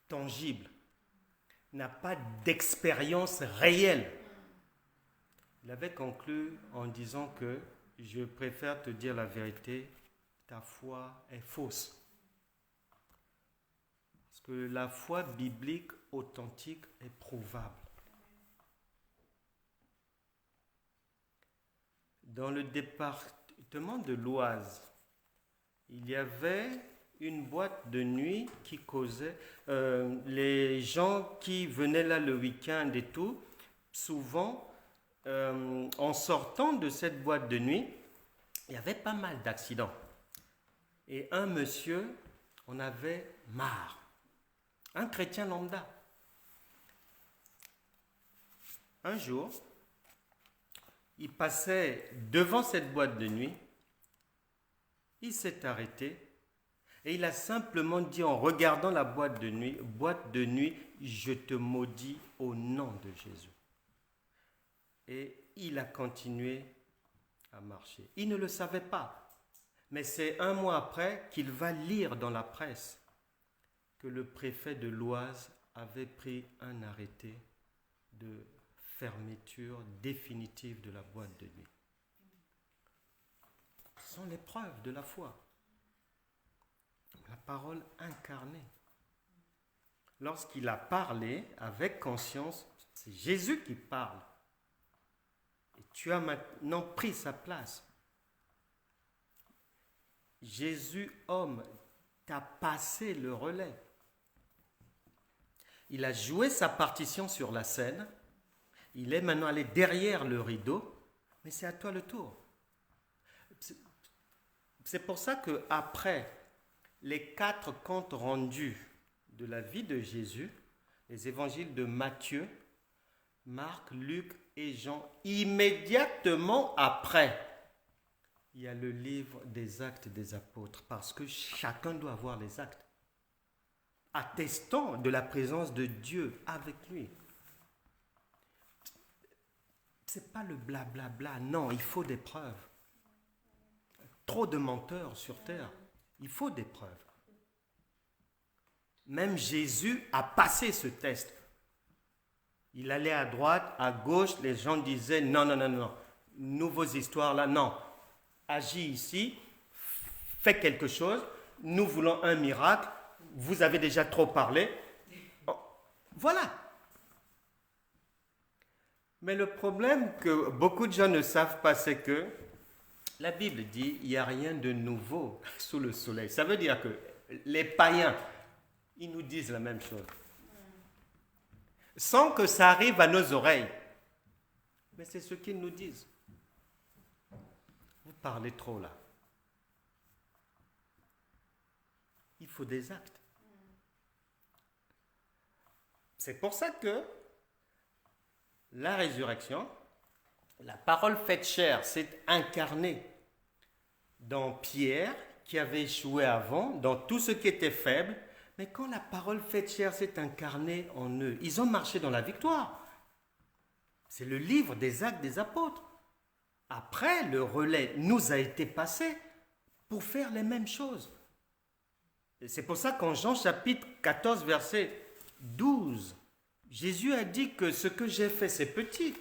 tangibles, n'a pas d'expérience réelle. Il avait conclu en disant que je préfère te dire la vérité, ta foi est fausse. Parce que la foi biblique authentique est prouvable. Dans le département de l'Oise, il y avait une boîte de nuit qui causait, les gens qui venaient là le week-end et tout, souvent, en sortant de cette boîte de nuit, il y avait pas mal d'accidents. Et un monsieur en avait marre, un chrétien lambda. Un jour, il passait devant cette boîte de nuit, il s'est arrêté et il a simplement dit en regardant la boîte de nuit, je te maudis au nom de Jésus. Et il a continué à marcher. Il ne le savait pas, mais c'est un mois après qu'il va lire dans la presse que le préfet de l'Oise avait pris un arrêté de fermeture définitive de la boîte de nuit. Ce sont les preuves de la foi. La parole incarnée. Lorsqu'il a parlé avec conscience, c'est Jésus qui parle. Et tu as maintenant pris sa place. Jésus, homme, t'a passé le relais. Il a joué sa partition sur la scène. Il est maintenant allé derrière le rideau, mais c'est à toi le tour. C'est pour ça qu'après les 4 comptes rendus de la vie de Jésus, les évangiles de Matthieu, Marc, Luc et Jean, immédiatement après, il y a le livre des Actes des Apôtres, parce que chacun doit avoir les actes, attestant de la présence de Dieu avec lui. Ce n'est pas le blablabla, non, il faut des preuves. Trop de menteurs sur terre, il faut des preuves. Même Jésus a passé ce test. Il allait à droite, à gauche, les gens disaient non, nouveaux histoires là, non. Agis ici, fais quelque chose, nous voulons un miracle, vous avez déjà trop parlé. Oh, voilà. Mais le problème que beaucoup de gens ne savent pas, c'est que la Bible dit il n'y a rien de nouveau sous le soleil. Ça veut dire que les païens, ils nous disent la même chose. Sans que ça arrive à nos oreilles. Mais c'est ce qu'ils nous disent. parlez trop là. Il faut des actes. C'est pour ça que la résurrection, la parole faite chair, s'est incarnée dans Pierre, qui avait échoué avant, dans tout ce qui était faible. Mais quand la parole faite chair s'est incarnée en eux, ils ont marché dans la victoire. C'est le livre des Actes des Apôtres. Après, le relais nous a été passé pour faire les mêmes choses. Et c'est pour ça qu'en Jean chapitre 14, verset 12, Jésus a dit que ce que j'ai fait, c'est petit.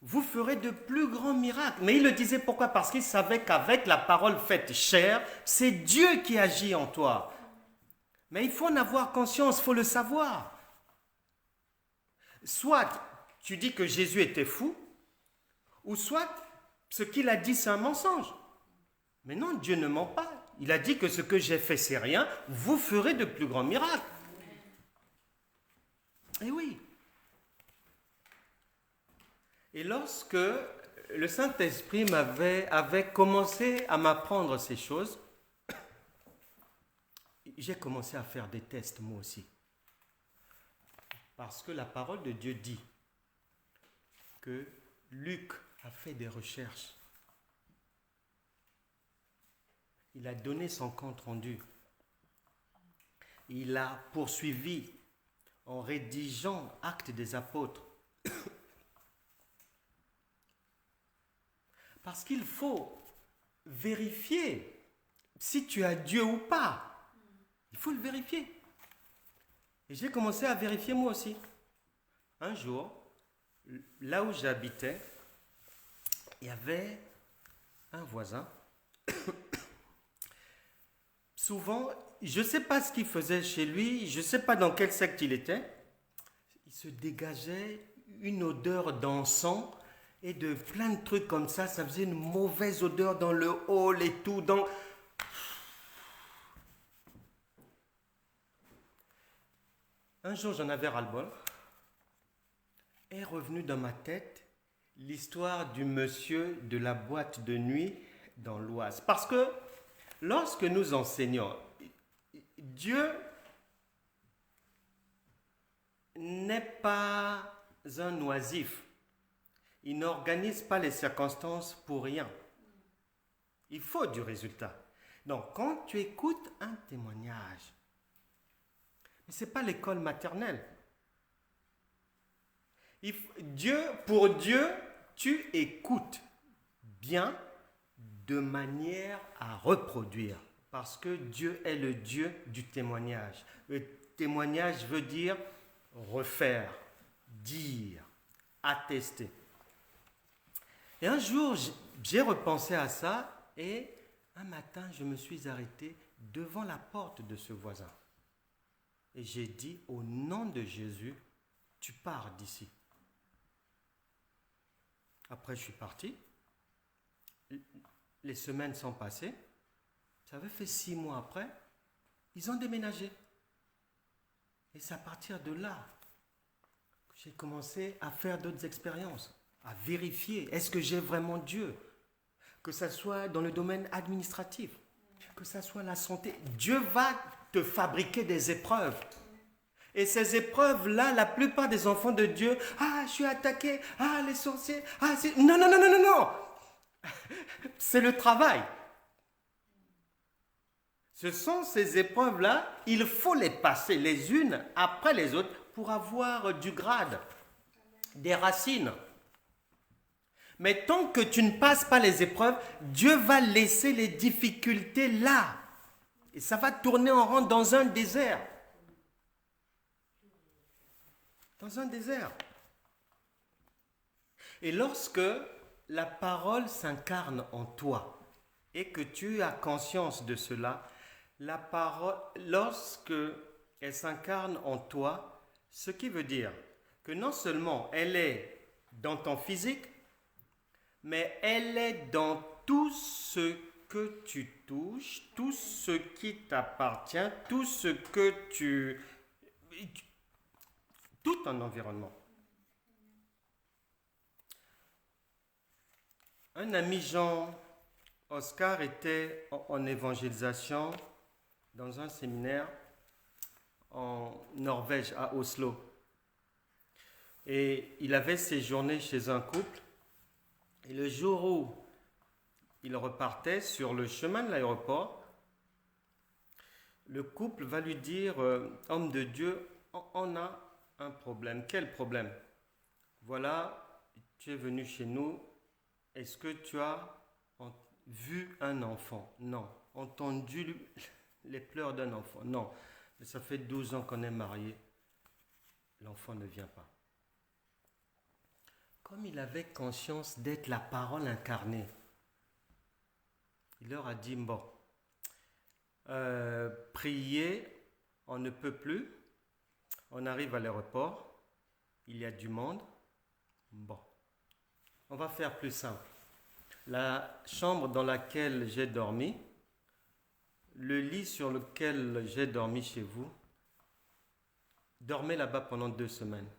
Vous ferez de plus grands miracles. Mais il le disait pourquoi? Parce qu'il savait qu'avec la parole faite chair, c'est Dieu qui agit en toi. Mais il faut en avoir conscience, il faut le savoir. Soit tu dis que Jésus était fou, ou soit ce qu'il a dit c'est un mensonge. Mais non, Dieu ne ment pas. Il a dit que ce que j'ai fait c'est rien, vous ferez de plus grands miracles. Et oui. Et lorsque le Saint-Esprit avait commencé à m'apprendre ces choses, j'ai commencé à faire des tests moi aussi. Parce que la parole de Dieu dit que Luc a fait des recherches. Il a donné son compte rendu. Il a poursuivi en rédigeant Actes des Apôtres. Parce qu'il faut vérifier si tu as Dieu ou pas. Il faut le vérifier. Et j'ai commencé à vérifier moi aussi. Un jour, là où j'habitais, il y avait un voisin. Souvent, je ne sais pas ce qu'il faisait chez lui, je ne sais pas dans quel secte il était. Il se dégageait une odeur d'encens et de plein de trucs comme ça. Ça faisait une mauvaise odeur dans le hall et tout. Un jour, j'en avais ras-le-bol. Est revenu dans ma tête l'histoire du monsieur de la boîte de nuit dans l'Oise. Parce que lorsque nous enseignons, Dieu n'est pas un oisif. Il n'organise pas les circonstances pour rien. Il faut du résultat. Donc, quand tu écoutes un témoignage, ce n'est pas l'école maternelle. Pour Dieu, tu écoutes bien de manière à reproduire. Parce que Dieu est le Dieu du témoignage. Le témoignage veut dire refaire, dire, attester. Et un jour, j'ai repensé à ça et un matin, je me suis arrêté devant la porte de ce voisin. Et j'ai dit, au nom de Jésus, tu pars d'ici. Après, je suis parti. Les semaines sont passées. Ça avait fait 6 mois après. Ils ont déménagé. Et c'est à partir de là que j'ai commencé à faire d'autres expériences, à vérifier, est-ce que j'ai vraiment Dieu? Que ça soit dans le domaine administratif, que ça soit la santé. Dieu va te fabriquer des épreuves. Et ces épreuves-là, la plupart des enfants de Dieu, je suis attaqué, les sorciers, non. C'est le travail. Ce sont ces épreuves-là, il faut les passer les unes après les autres pour avoir du grade, des racines. Mais tant que tu ne passes pas les épreuves, Dieu va laisser les difficultés là. Et ça va tourner en rond dans un désert. Dans un désert. Et lorsque la parole s'incarne en toi et que tu as conscience de cela, la parole, lorsque elle s'incarne en toi, ce qui veut dire que non seulement elle est dans ton physique, mais elle est dans tout ce que tu touches, tout ce qui t'appartient, tout ce que tout ton environnement. Un ami Jean Oscar était en évangélisation dans un séminaire en Norvège, à Oslo. Et il avait séjourné chez un couple. Et le jour où il repartait sur le chemin de l'aéroport, le couple va lui dire, homme de Dieu, on a un problème. Quel problème? Voilà, tu es venu chez nous. Est-ce que tu as vu un enfant? Non. Entendu les pleurs d'un enfant? Non. Mais ça fait 12 ans qu'on est mariés. L'enfant ne vient pas. Comme il avait conscience d'être la parole incarnée, il leur a dit, bon, prier, on ne peut plus. On arrive à l'aéroport, il y a du monde. Bon, on va faire plus simple. La chambre dans laquelle j'ai dormi, le lit sur lequel j'ai dormi chez vous, dormez là-bas pendant 2 semaines.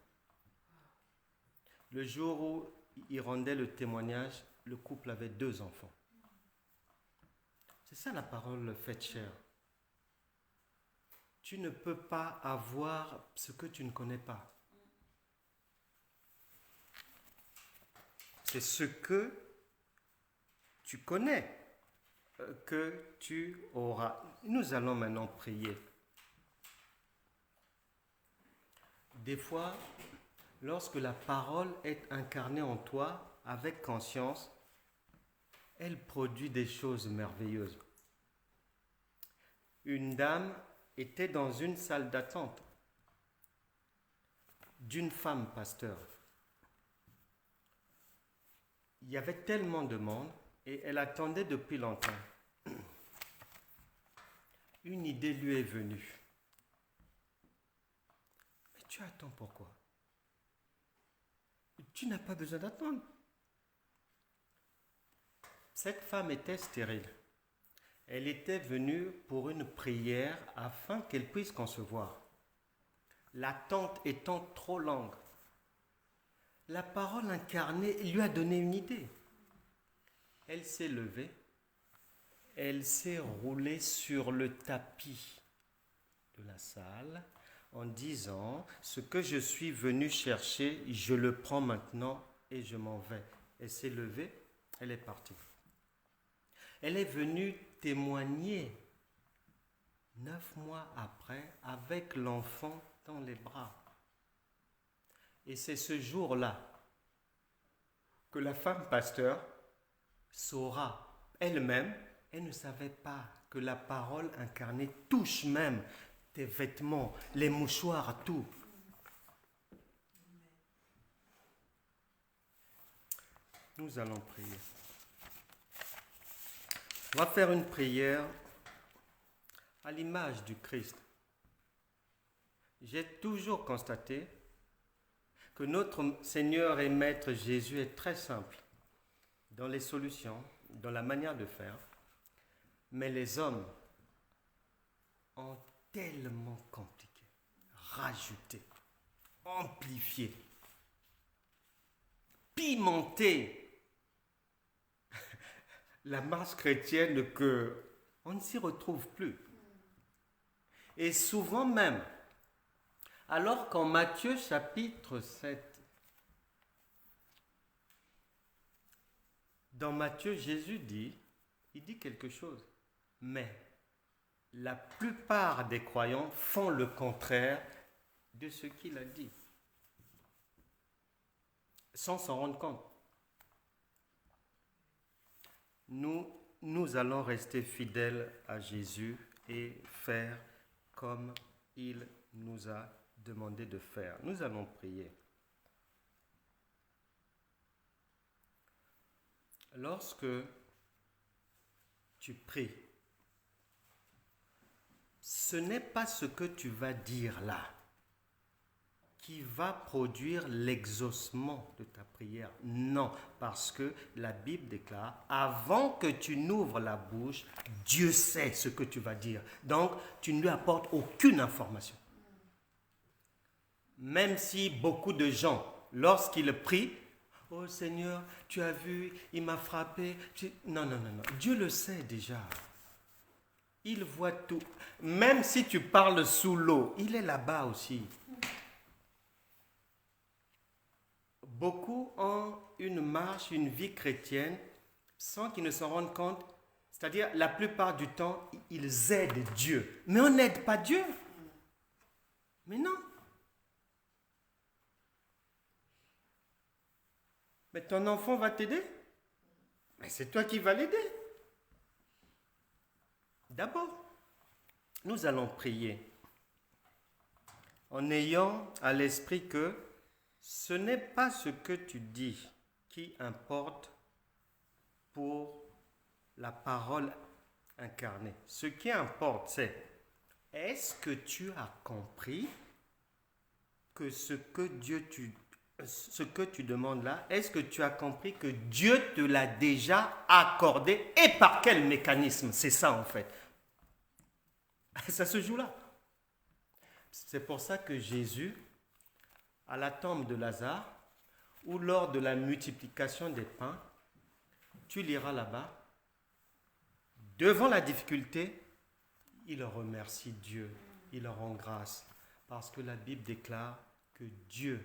Le jour où il rendait le témoignage, le couple avait 2 enfants. C'est ça la parole faite chair. Tu ne peux pas avoir ce que tu ne connais pas. C'est ce que tu connais que tu auras. Nous allons maintenant prier. Des fois, lorsque la parole est incarnée en toi avec conscience, elle produit des choses merveilleuses. Une dame était dans une salle d'attente d'une femme pasteur. Il y avait tellement de monde et elle attendait depuis longtemps. Une idée lui est venue. Mais tu attends pourquoi? Tu n'as pas besoin d'attendre. Cette femme était stérile. Elle était venue pour une prière afin qu'elle puisse concevoir. L'attente étant trop longue, la parole incarnée lui a donné une idée. Elle s'est levée, elle s'est roulée sur le tapis de la salle en disant « Ce que je suis venu chercher, je le prends maintenant et je m'en vais. » Elle s'est levée, elle est partie. Elle est venue témoigner 9 mois après avec l'enfant dans les bras. Et c'est ce jour-là que la femme pasteur saura elle-même, elle ne savait pas que la parole incarnée touche même tes vêtements, les mouchoirs, tout. Nous allons prier. On va faire une prière à l'image du Christ. J'ai toujours constaté que notre Seigneur et Maître Jésus est très simple dans les solutions, dans la manière de faire, mais les hommes ont tellement compliqué, rajouté, amplifié, pimenté la marche chrétienne que on ne s'y retrouve plus. Et souvent même, alors qu'en Matthieu chapitre 7, dans Matthieu, Jésus dit quelque chose, mais la plupart des croyants font le contraire de ce qu'il a dit, sans s'en rendre compte. Nous allons rester fidèles à Jésus et faire comme il nous a demandé de faire. Nous allons prier. Lorsque tu pries, ce n'est pas ce que tu vas dire là qui va produire l'exaucement de ta prière. Non, parce que la Bible déclare, avant que tu n'ouvres la bouche, Dieu sait ce que tu vas dire. Donc, tu ne lui apportes aucune information. Même si beaucoup de gens, lorsqu'ils prient, Oh Seigneur, tu as vu, il m'a frappé. Non, non, non, non. Dieu le sait déjà. Il voit tout. Même si tu parles sous l'eau, il est là-bas aussi. Beaucoup ont une marche, une vie chrétienne, sans qu'ils ne s'en rendent compte. C'est-à-dire, la plupart du temps, ils aident Dieu. Mais on n'aide pas Dieu. Mais non. Mais ton enfant va t'aider. Mais c'est toi qui vas l'aider. D'abord, nous allons prier en ayant à l'esprit que ce n'est pas ce que tu dis qui importe pour la parole incarnée. Ce qui importe, c'est est-ce que tu as compris que ce que tu demandes là, est-ce que tu as compris que Dieu te l'a déjà accordé et par quel mécanisme? C'est ça en fait. Ça se joue là. C'est pour ça que Jésus, à la tombe de Lazare, ou lors de la multiplication des pains, tu liras là-bas, devant la difficulté, il remercie Dieu, il rend grâce, parce que la Bible déclare que Dieu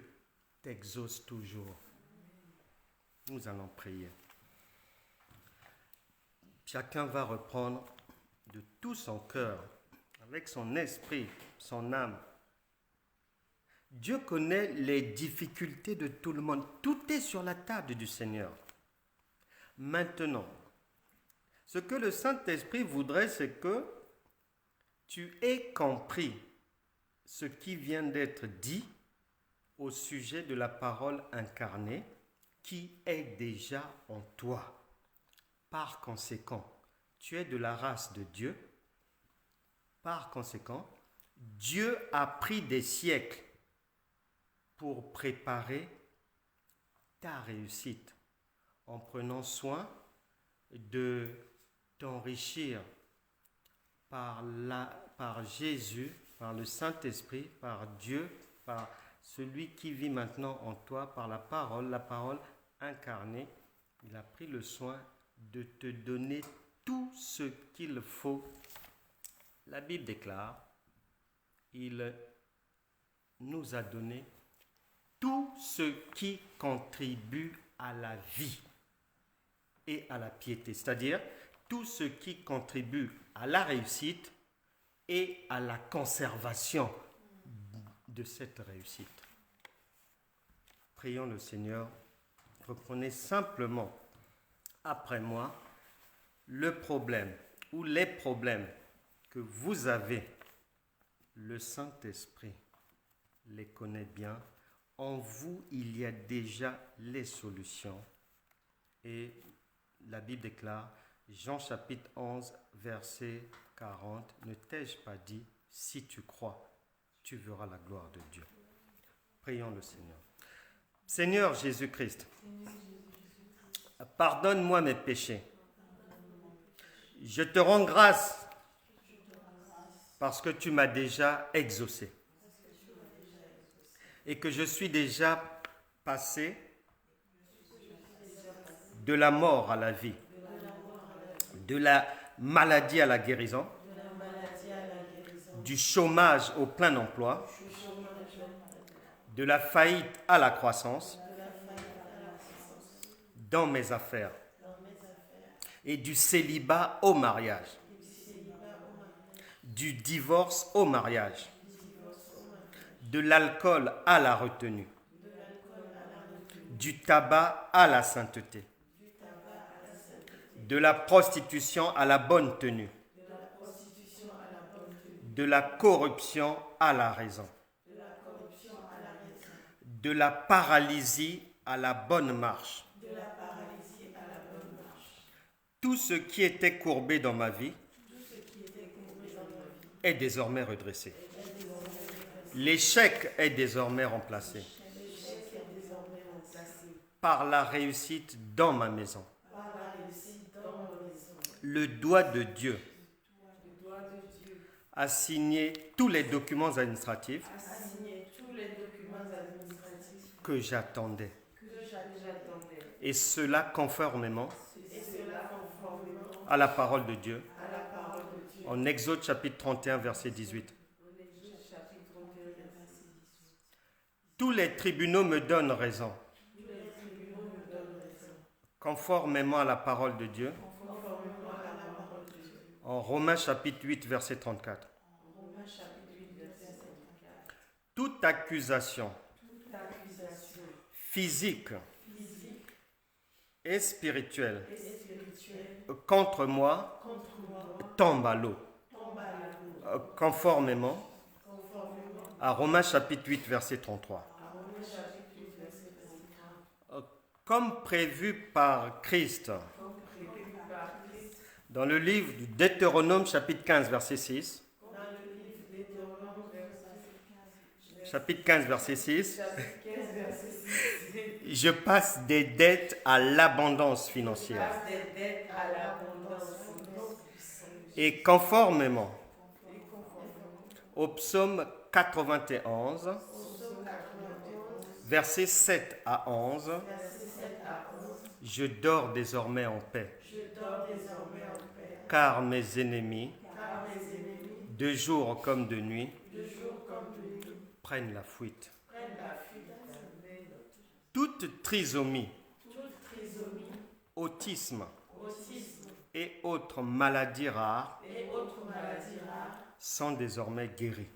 t'exauce toujours. Nous allons prier. Chacun va reprendre de tout son cœur, avec son esprit, son âme. Dieu connaît les difficultés de tout le monde. Tout est sur la table du Seigneur. Maintenant, ce que le Saint-Esprit voudrait, c'est que tu aies compris ce qui vient d'être dit au sujet de la parole incarnée qui est déjà en toi. Par conséquent, tu es de la race de Dieu. Par conséquent, Dieu a pris des siècles pour préparer ta réussite en prenant soin de t'enrichir par Jésus, par le Saint-Esprit, par Dieu, par celui qui vit maintenant en toi, par la parole incarnée. Il a pris le soin de te donner tout ce qu'il faut. La Bible déclare, il nous a donné tout ce qui contribue à la vie et à la piété, c'est-à-dire tout ce qui contribue à la réussite et à la conservation de cette réussite. Prions le Seigneur. Reprenez simplement après moi le problème ou les problèmes que vous avez. Le Saint-Esprit les connaît bien. En vous, il y a déjà les solutions. Et la Bible déclare, Jean chapitre 11, verset 40, « Ne t'ai-je pas dit, si tu crois, tu verras la gloire de Dieu. » Prions le Seigneur. Seigneur Jésus-Christ, pardonne-moi mes péchés. Je te rends grâce parce que tu m'as déjà exaucé et que je suis déjà passé de la mort à la vie, de la maladie à la guérison, du chômage au plein emploi, de la faillite à la croissance dans mes affaires et du célibat au mariage, du divorce au mariage, de l'alcool à la retenue, du tabac à la sainteté, de la prostitution à la bonne tenue, de la corruption à la raison, de la paralysie à la bonne marche. Tout ce qui était courbé dans ma vie est désormais redressé. L'échec est désormais remplacé par la réussite dans ma maison. Le doigt de Dieu a signé tous les documents administratifs que j'attendais. et cela conformément à la parole de Dieu. En Exode chapitre 31, verset 18. Tous les tribunaux me donnent raison, conformément à la parole de Dieu. En Romains chapitre 8, verset 34. Toute accusation physique et spirituelle contre moi tombe à l'eau, conformément à Romains chapitre 8, verset 33. Comme prévu par Christ dans le livre du Deutéronome chapitre 15, verset 6. Chapitre 15, verset 6. Je passe des dettes à l'abondance financière. Et conformément au psaume 91, versets 7 à 11, je dors désormais en paix, car mes ennemis, de jour comme de nuit, prennent la fuite. Toute trisomie, autisme et autres maladies rares sont désormais guéries.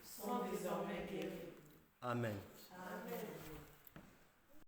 Amen.